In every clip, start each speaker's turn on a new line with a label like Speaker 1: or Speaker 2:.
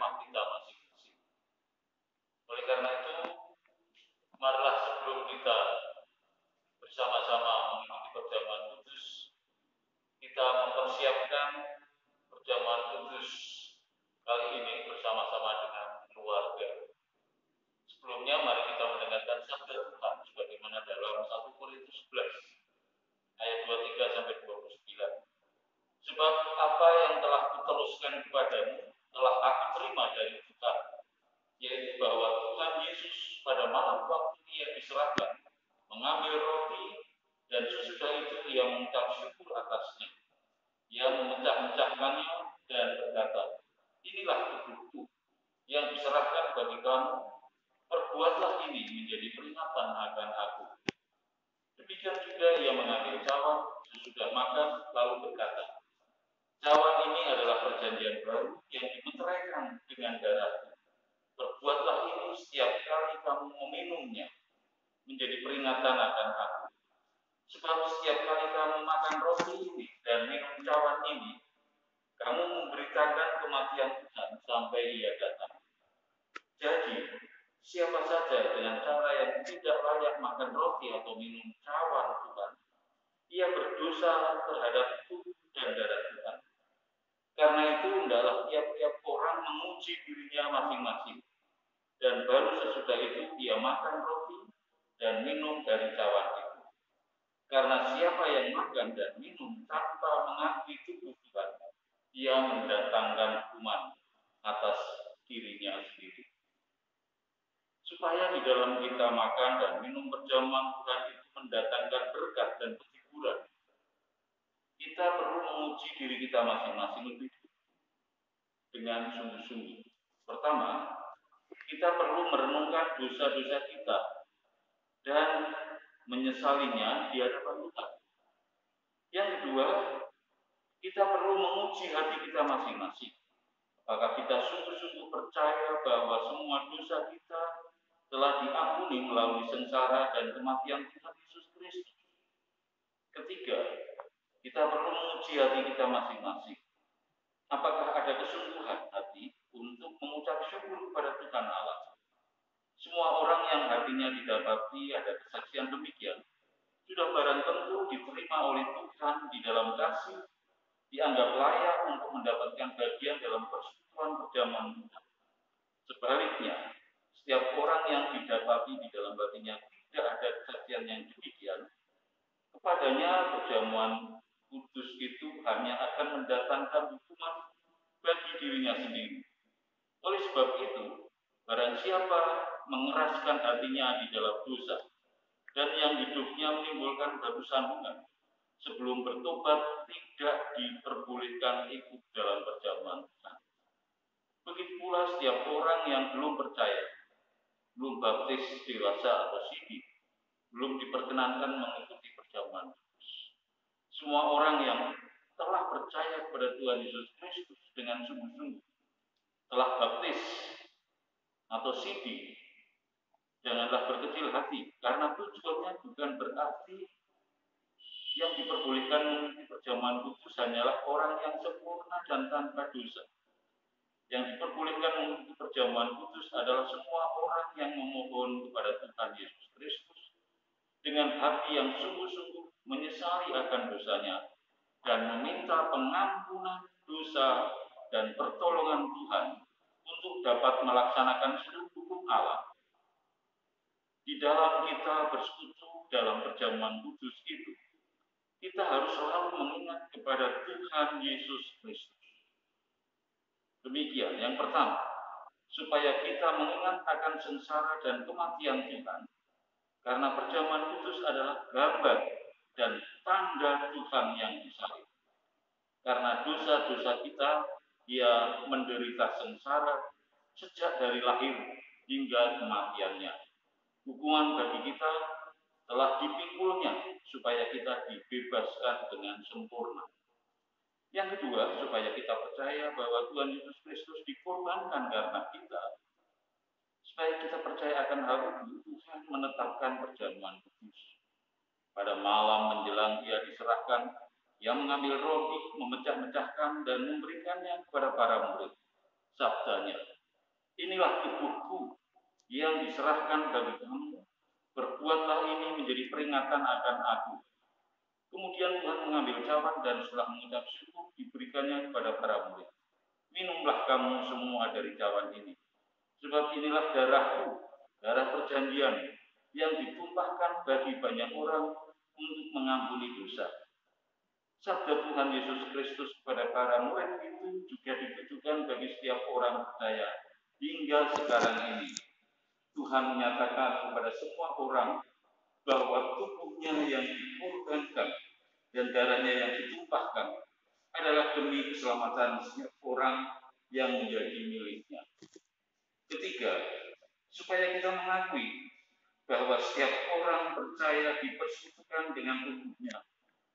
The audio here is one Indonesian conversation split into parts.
Speaker 1: rumah kita masing-masing. Oleh karena itu, marilah sebelum kita bersama-sama mengikuti perjamuan kudus, kita mempersiapkan perjamuan kudus kali ini bersama-sama dengan keluarga. Sebelumnya mari kita mendengarkan sabda Tuhan sebagaimana dalam 1 Korintus 11 ayat 23 sampai 29. Sebab apa yang telah kuteruskan kepadamu telah aku terima dari Tuhan, yaitu bahwa Tuhan Yesus pada malam waktu Ia diserahkan mengambil roti, dan sesudah itu Ia mengucap syukur atasnya. Ia memecah-mecahkannya dan berkata, inilah tubuhku yang diserahkan bagi kamu, perbuatlah ini menjadi peringatan akan aku. Demikian juga Ia mengambil cawan sesudah makan lalu berkata, cawan ini adalah perjanjian baru yang dimeteraikan dengan darahku. Perbuatlah ini setiap kali kamu meminumnya menjadi peringatan akan aku. Sebab setiap kali kamu makan roti ini dan minum cawan ini, kamu memberitakan kematian Tuhan sampai Ia datang. Jadi, siapa saja dengan cara yang tidak layak makan roti atau minum cawan Tuhan, ia berdosa terhadap tubuh dan darah Tuhan. Karena itu, hendaklah tiap-tiap orang menguji dirinya masing-masing, dan baru sesudah itu ia makan roti dan minum dari cawan itu. Karena siapa yang makan dan minum tanpa mengakui tubuh Tuhan, ia mendatangkan hukuman atas dirinya sendiri. Supaya di dalam kita makan dan minum perjamuan Tuhan itu mendatangkan berkat dan penghiburan, kita perlu menguji diri kita masing-masing lebih dengan sungguh-sungguh. Pertama, kita perlu merenungkan dosa-dosa kita dan menyesalinya di hadapan Tuhan. Yang kedua, kita perlu menguji hati kita masing-masing. Apakah kita sungguh-sungguh percaya bahwa semua dosa kita telah diampuni melalui sengsara dan kematian Tuhan Yesus Kristus? Ketiga, kita perlu menguji hati kita masing-masing. Apakah ada kesungguhan hati untuk mengucap syukur kepada Tuhan Allah? Semua orang yang hatinya didapati ada kesaksian demikian, sudah barang tentu diterima oleh Tuhan di dalam kasih, dianggap layak untuk mendapatkan bagian dalam persekutuan perjamuan Tuhan. Sebaliknya, setiap orang yang didapati di dalam hatinya tidak ada kesaksian yang demikian, kepadanya perjamuan kudus itu hanya akan mendatangkan hukuman bagi dirinya sendiri. Oleh sebab itu, barang siapa mengeraskan hatinya di dalam dosa dan yang hidupnya menimbulkan batu sandungan, sebelum bertobat tidak diperbolehkan ikut dalam perjamuan Tuhan. Begitu pula setiap orang yang belum percaya, belum baptis dewasa atau siddiq, belum diperkenankan mengikuti perjamuan kudus. Semua orang yang telah percaya kepada Tuhan Yesus Kristus dengan sungguh-sungguh, telah baptis atau siddiq, janganlah berkecil hati, karena tujuannya bukan berarti yang diperbolehkan mengikuti perjamuan kudus hanyalah orang yang sempurna dan tanpa dosa. Yang diperbolehkan mengikuti perjamuan kudus adalah semua orang yang memohon kepada Tuhan Yesus Kristus dengan hati yang sungguh-sungguh menyesali akan dosanya dan meminta pengampunan dosa dan pertolongan Tuhan untuk dapat melaksanakan seluruh hukum Allah. Di dalam kita bersekutu dalam perjamuan kudus itu, kita harus selalu mengingat kepada Tuhan Yesus Kristus. Demikian, yang pertama, supaya kita mengingat akan sengsara dan kematian Tuhan, karena perjamuan kudus adalah gambar dan tanda Tuhan yang disalib. Karena dosa-dosa kita, Ia menderita sengsara sejak dari lahir hingga kematiannya. Hukuman bagi kita telah dipikulnya supaya kita dibebaskan dengan sempurna. Yang kedua, supaya kita percaya bahwa Tuhan Yesus Kristus dikorbankan karena kita. Supaya kita percaya akan hal itu, Tuhan menetapkan perjamuan kudus. Pada malam menjelang Ia diserahkan, Ia mengambil roti, memecah-mecahkan dan memberikannya kepada para murid. Sabdanya, Inilah tubuhku yang diserahkan bagi kamu. Berbuatlah ini menjadi peringatan akan aku. Kemudian Tuhan mengambil cawan dan setelah mengucap syukur diberikannya kepada para murid. Minumlah kamu semua dari cawan ini. Sebab inilah darahku, darah perjanjian yang ditumpahkan bagi banyak orang untuk mengampuni dosa. Sabda Tuhan Yesus Kristus kepada para murid itu juga ditujukan bagi setiap orang percaya hingga sekarang ini. Tuhan menyatakan kepada semua orang bahwa tubuhnya yang dikorbankan dan darahnya yang ditumpahkan adalah demi keselamatan setiap orang yang menjadi miliknya. Ketiga, supaya kita mengakui bahwa setiap orang percaya dipersekutukan dengan tubuhnya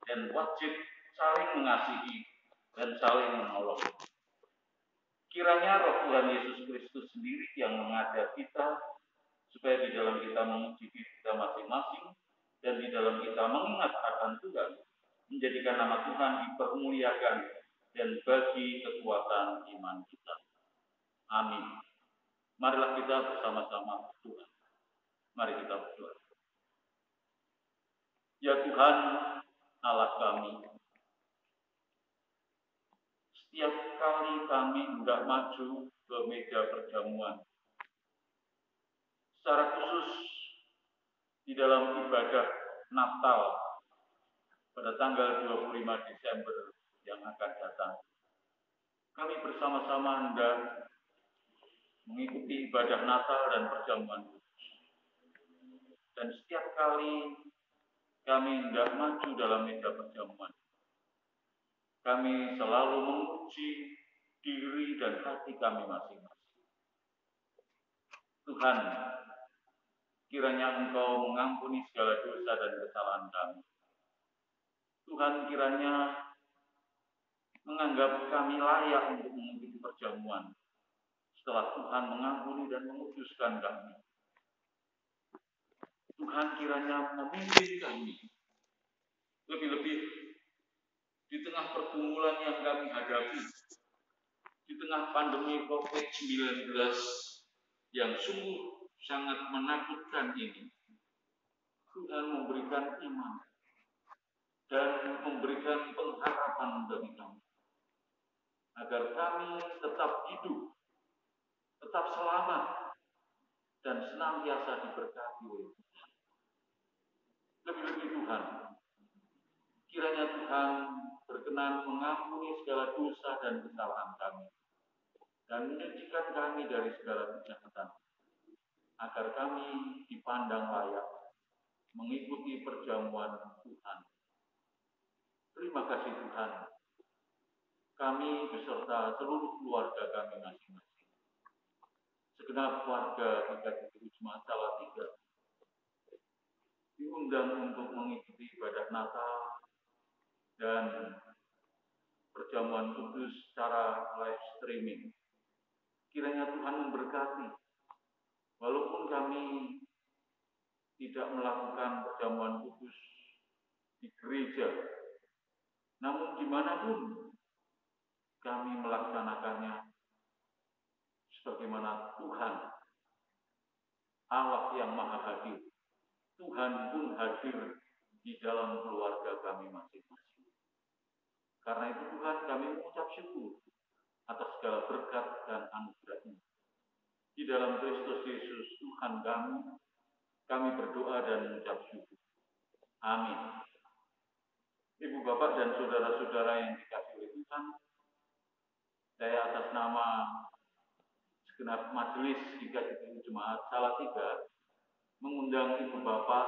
Speaker 1: dan wajib saling mengasihi dan saling menolong. Kiranya Roh Tuhan Yesus Kristus sendiri yang mengajar kita supaya di dalam kita menguji diri kita masing-masing dan di dalam kita mengingat akan Tuhan, menjadikan nama Tuhan dipermuliakan dan bagi kekuatan iman kita. Amin. Marilah kita bersama-sama berdoa. Mari kita berdoa. Ya Tuhan, Allah kami, setiap kali kami hendak maju ke meja perjamuan, secara khusus di dalam ibadah Natal pada tanggal 25 Desember yang akan datang, kami bersama-sama hendak mengikuti ibadah Natal dan perjamuan kudus. Dan setiap kali kami hendak maju dalam meja perjamuan, kami selalu menguji diri dan hati kami masing-masing. Tuhan, kiranya Engkau mengampuni segala dosa dan kesalahan kami. Tuhan, kiranya menganggap kami layak untuk mengikuti perjamuan setelah Tuhan mengampuni dan menguduskan kami. Tuhan, kiranya memimpin kami, lebih-lebih di tengah pergumulan yang kami hadapi, di tengah pandemi COVID-19 yang sungguh sangat menakutkan ini. Tuhan memberikan iman dan memberikan pengharapan bagi kami, agar kami tetap hidup, tetap selamat, dan senantiasa diberkati oleh Tuhan. Lebih-lebih Tuhan, kiranya Tuhan berkenan mengampuni segala dosa dan kesalahan kami, dan menyucikan kami dari segala kejahatan, agar kami dipandang layak mengikuti perjamuan Tuhan. Terima kasih Tuhan, kami beserta seluruh keluarga kami masing-masing, segenap warga GKI Jemaat Salatiga, diundang untuk mengikuti ibadah Natal dan perjamuan kudus secara live streaming. Kiranya Tuhan memberkati, walaupun kami tidak melakukan perjamuan kudus di gereja, namun dimanapun kami melaksanakannya sebagaimana Tuhan, Allah yang Maha Hadir, Tuhan pun hadir di dalam keluarga kami masing-masing. Karena itu Tuhan, kami mengucap syukur atas segala berkat dan anugerah-Nya. Di dalam Kristus Yesus Tuhan kami berdoa dan mengucap syukur. Amin. Ibu bapak dan saudara-saudara yang dikasihi oleh Tuhan, saya atas nama segenap majelis GKI Jemaat Salatiga mengundang ibu bapak,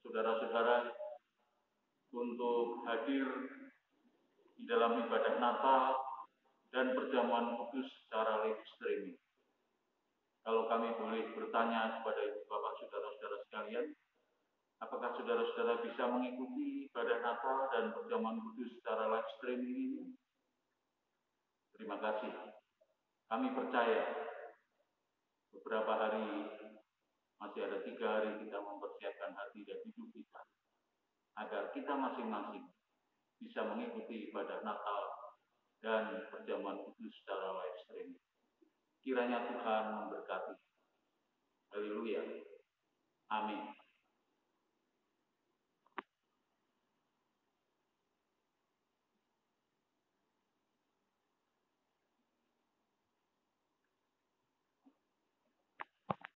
Speaker 1: saudara-saudara untuk hadir di dalam ibadah Natal dan perjamuan kudus secara live streaming. Kalau kami boleh bertanya kepada ibu bapak, saudara-saudara sekalian, apakah saudara-saudara bisa mengikuti ibadah Natal dan perjamuan kudus secara live streaming ini? Terima kasih. Kami percaya beberapa hari, masih ada 3 hari kita mempersiapkan hati dan hidup kita, agar kita masing-masing bisa mengikuti ibadah Natal dan perjamuan kudus secara live streaming. Kiranya Tuhan memberkati. Haleluya. Amin.